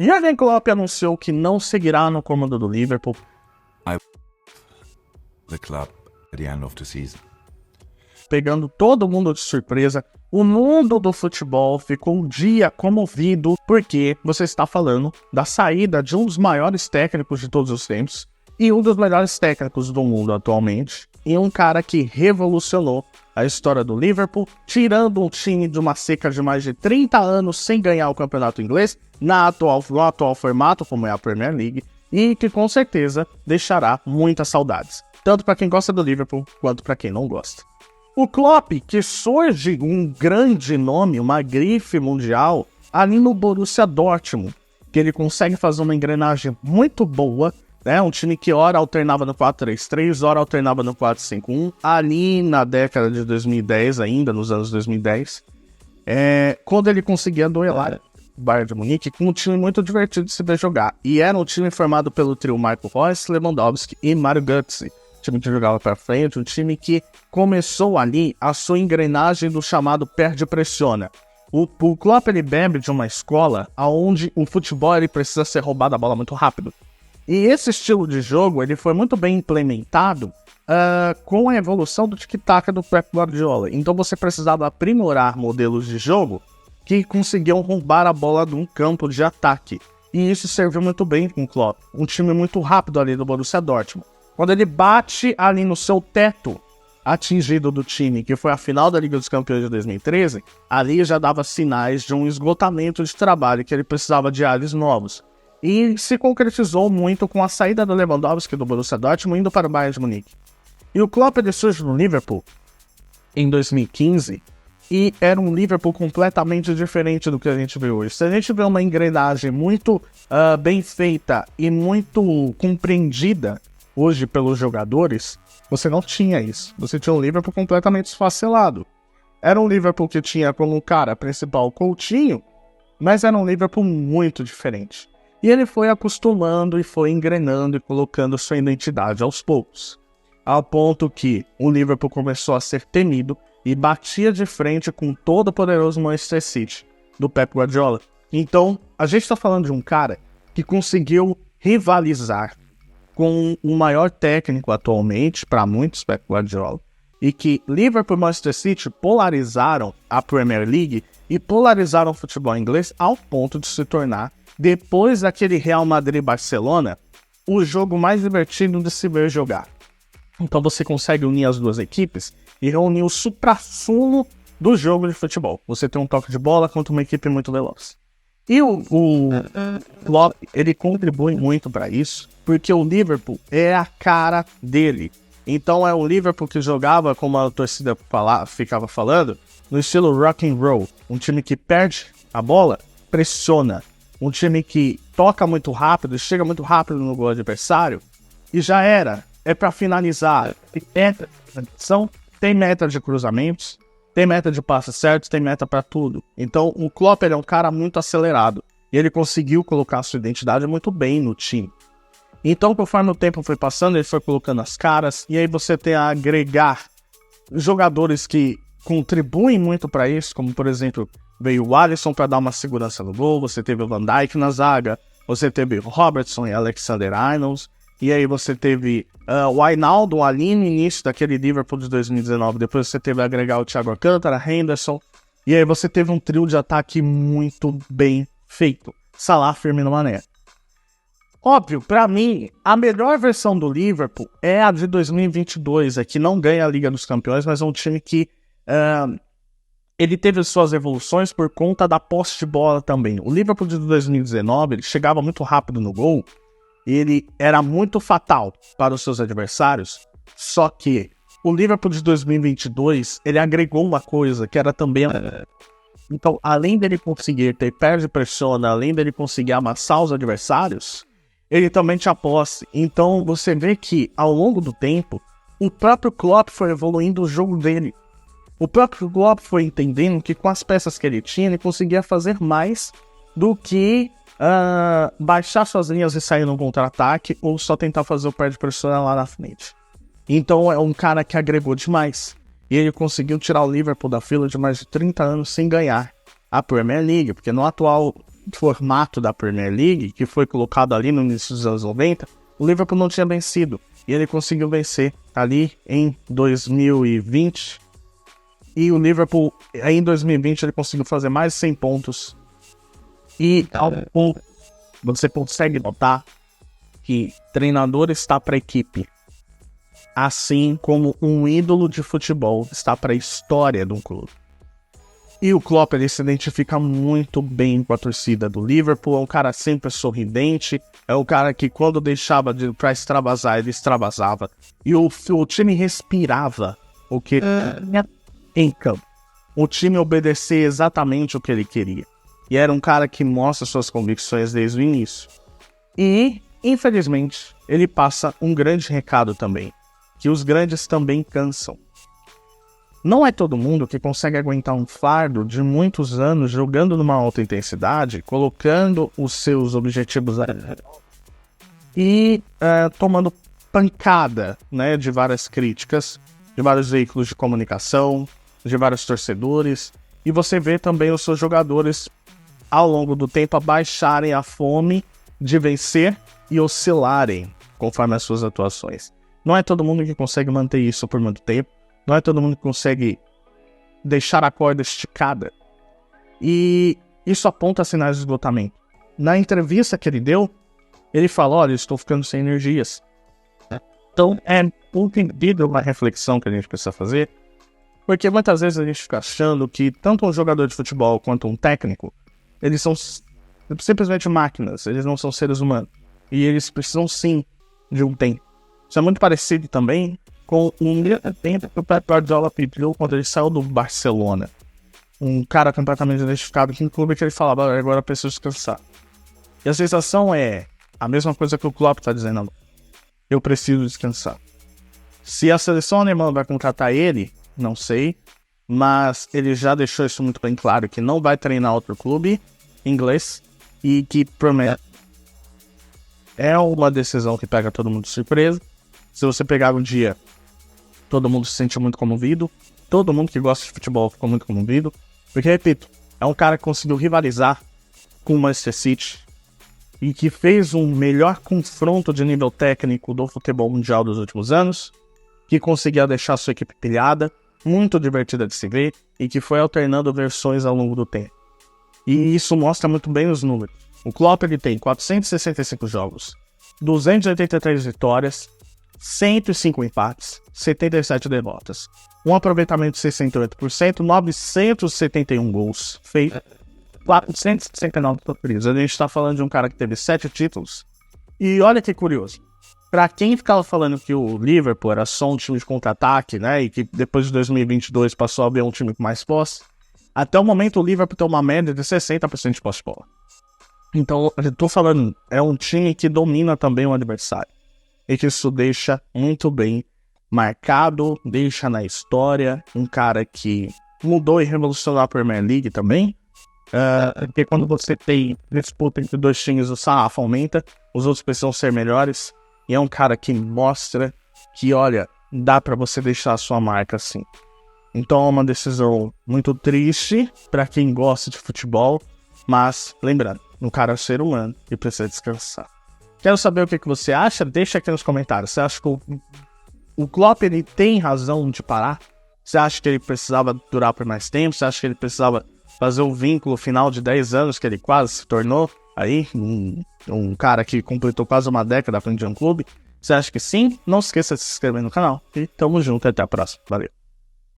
Jürgen Klopp anunciou que não seguirá no comando do Liverpool. The club at the end of the season. Pegando todo mundo de surpresa, o mundo do futebol ficou um dia comovido porque você está falando da saída de um dos maiores técnicos de todos os tempos e um dos melhores técnicos do mundo atualmente, e um cara que revolucionou a história do Liverpool, tirando um time de uma seca de mais de 30 anos sem ganhar o campeonato inglês no atual formato, como é a Premier League, e que com certeza deixará muitas saudades, tanto para quem gosta do Liverpool quanto para quem não gosta. O Klopp, que surge um grande nome, uma grife mundial, ali no Borussia Dortmund, que ele consegue fazer uma engrenagem muito boa, né? Um time que ora alternava no 4-3-3, ora alternava no 4-5-1, ali na década de 2010 ainda, nos anos 2010, quando ele conseguia duelar o Bayern de Munique com um time muito divertido de se ver jogar. E era um time formado pelo trio Marco Reus, Lewandowski e Mario Götze. Um time que jogava pra frente, um time que começou ali a sua engrenagem do chamado perde-pressiona. O Klopp, ele bebe de uma escola onde o futebol ele precisa ser roubado a bola muito rápido. E esse estilo de jogo ele foi muito bem implementado com a evolução do tic-tac do Pep Guardiola. Então você precisava aprimorar modelos de jogo que conseguiam roubar a bola de um campo de ataque. E isso serviu muito bem com o Klopp. Um time muito rápido ali do Borussia Dortmund. Quando ele bate ali no seu teto atingido do time, que foi a final da Liga dos Campeões de 2013, ali já dava sinais de um esgotamento de trabalho, que ele precisava de ares novos. E se concretizou muito com a saída do Lewandowski do Borussia Dortmund indo para o Bayern de Munique. E o Klopp ele surge no Liverpool em 2015 e era um Liverpool completamente diferente do que a gente vê hoje. Se a gente vê uma engrenagem muito bem feita e muito compreendida hoje pelos jogadores, você não tinha isso. Você tinha um Liverpool completamente esfacelado. Era um Liverpool que tinha como cara principal o Coutinho, mas era um Liverpool muito diferente. E ele foi acostumando e foi engrenando e colocando sua identidade aos poucos. Ao ponto que o Liverpool começou a ser temido e batia de frente com todo o poderoso Manchester City, do Pep Guardiola. Então, a gente está falando de um cara que conseguiu rivalizar com o maior técnico atualmente, para muitos, Pep Guardiola, e que Liverpool e Manchester City polarizaram a Premier League e polarizaram o futebol inglês ao ponto de se tornar, depois daquele Real Madrid-Barcelona, o jogo mais divertido de se ver jogar. Então você consegue unir as duas equipes e reunir o suprassumo do jogo de futebol. Você tem um toque de bola contra uma equipe muito veloz. E o Klopp, ele contribui muito para isso, porque o Liverpool é a cara dele. Então é o Liverpool que jogava, como a torcida ficava falando, no estilo rock and roll. Um time que perde a bola, pressiona. Um time que toca muito rápido, chega muito rápido no gol adversário, e já era. É para finalizar. Tem meta de cruzamentos, tem meta de passes certos, tem meta para tudo. Então o Klopp é um cara muito acelerado. E ele conseguiu colocar a sua identidade muito bem no time. Então, conforme o tempo foi passando, ele foi colocando as caras. E aí você tem a agregar jogadores que contribuem muito para isso, como por exemplo, veio o Alisson para dar uma segurança no gol, você teve o Van Dijk na zaga, você teve o Robertson e Alexander-Arnold, e aí você teve o Wijnaldum ali no início daquele Liverpool de 2019, depois você teve agregar o Thiago Alcântara, Henderson, e aí você teve um trio de ataque muito bem feito, Salah, Firmino, Mané. Óbvio, pra mim, a melhor versão do Liverpool é a de 2022, que não ganha a Liga dos Campeões, mas é um time que ele teve suas evoluções por conta da posse de bola também. O Liverpool de 2019, ele chegava muito rápido no gol, ele era muito fatal para os seus adversários, só que o Liverpool de 2022, ele agregou uma coisa que era também... Então, além dele conseguir ter perde-pressiona, além dele conseguir amassar os adversários, ele também tinha posse. Então, você vê que, ao longo do tempo, o próprio Klopp foi evoluindo o jogo dele. O próprio Klopp foi entendendo que com as peças que ele tinha, ele conseguia fazer mais do que baixar suas linhas e sair no contra-ataque ou só tentar fazer o perde-pressiona lá na frente. Então, é um cara que agregou demais. E ele conseguiu tirar o Liverpool da fila de mais de 30 anos sem ganhar a Premier League, porque no atual formato da Premier League, que foi colocado ali no início dos anos 90, o Liverpool não tinha vencido. E ele conseguiu vencer ali em 2020. E o Liverpool, aí em 2020, ele conseguiu fazer mais de 100 pontos. E ao ponto, você consegue notar que treinador está para a equipe, assim como um ídolo de futebol está para a história de um clube. E o Klopp, ele se identifica muito bem com a torcida do Liverpool, é um cara sempre sorridente, é um cara que quando deixava para extravasar, ele extravasava. E o time respirava o que em campo. O time obedecia exatamente o que ele queria. E era um cara que mostra suas convicções desde o início. E, infelizmente, ele passa um grande recado também, que os grandes também cansam. Não é todo mundo que consegue aguentar um fardo de muitos anos jogando numa alta intensidade, colocando os seus objetivos e tomando pancada, né, de várias críticas, de vários veículos de comunicação, de vários torcedores. E você vê também os seus jogadores, ao longo do tempo, abaixarem a fome de vencer e oscilarem conforme as suas atuações. Não é todo mundo que consegue manter isso por muito tempo. Não é todo mundo que consegue deixar a corda esticada. E isso aponta sinais de esgotamento. Na entrevista que ele deu, ele falou, olha, estou ficando sem energias. Então é entendido uma reflexão que a gente precisa fazer, porque muitas vezes a gente fica achando que tanto um jogador de futebol quanto um técnico, eles são simplesmente máquinas, eles não são seres humanos. E eles precisam sim de um tempo. Isso é muito parecido também com um tempo que o Pep Guardiola pediu quando ele saiu do Barcelona. Um cara completamente identificado com um clube que ele falava, agora eu preciso descansar. E a sensação é a mesma coisa que o Klopp está dizendo, eu preciso descansar. Se a seleção alemã vai contratar ele, não sei, mas ele já deixou isso muito bem claro, que não vai treinar outro clube inglês e que promete. É uma decisão que pega todo mundo de surpresa. Se você pegar um dia, todo mundo se sente muito comovido. Todo mundo que gosta de futebol ficou muito comovido. Porque, repito, é um cara que conseguiu rivalizar com o Manchester City e que fez um melhor confronto de nível técnico do futebol mundial dos últimos anos, que conseguia deixar sua equipe pilhada, muito divertida de se ver e que foi alternando versões ao longo do tempo. E isso mostra muito bem os números. O Klopp, ele tem 465 jogos, 283 vitórias, 105 empates, 77 derrotas, um aproveitamento de 68%, 971 gols feitos, 469 sofridos. A gente está falando de um cara que teve 7 títulos. E olha que curioso, para quem ficava falando que o Liverpool era só um time de contra-ataque, né, e que depois de 2022 passou a ver um time com mais posse, até o momento o Liverpool tem uma média de 60% de posse de bola. Então, eu tô falando, é um time que domina também o adversário. E que isso deixa muito bem marcado, deixa na história, um cara que mudou e revolucionou a Premier League também. Porque quando você tem disputa entre dois times, o sarrafo aumenta, os outros precisam ser melhores. E é um cara que mostra que, olha, dá pra você deixar a sua marca assim. Então é uma decisão muito triste pra quem gosta de futebol, mas lembrando, o cara é um ser humano e precisa descansar. Quero saber o que você acha, deixa aqui nos comentários. Você acha que o Klopp, ele tem razão de parar? Você acha que ele precisava durar por mais tempo? Você acha que ele precisava fazer o vínculo final de 10 anos que ele quase se tornou aí? Um cara que completou quase uma década à frente de um clube? Você acha que sim? Não se esqueça de se inscrever no canal. E tamo junto, até a próxima. Valeu!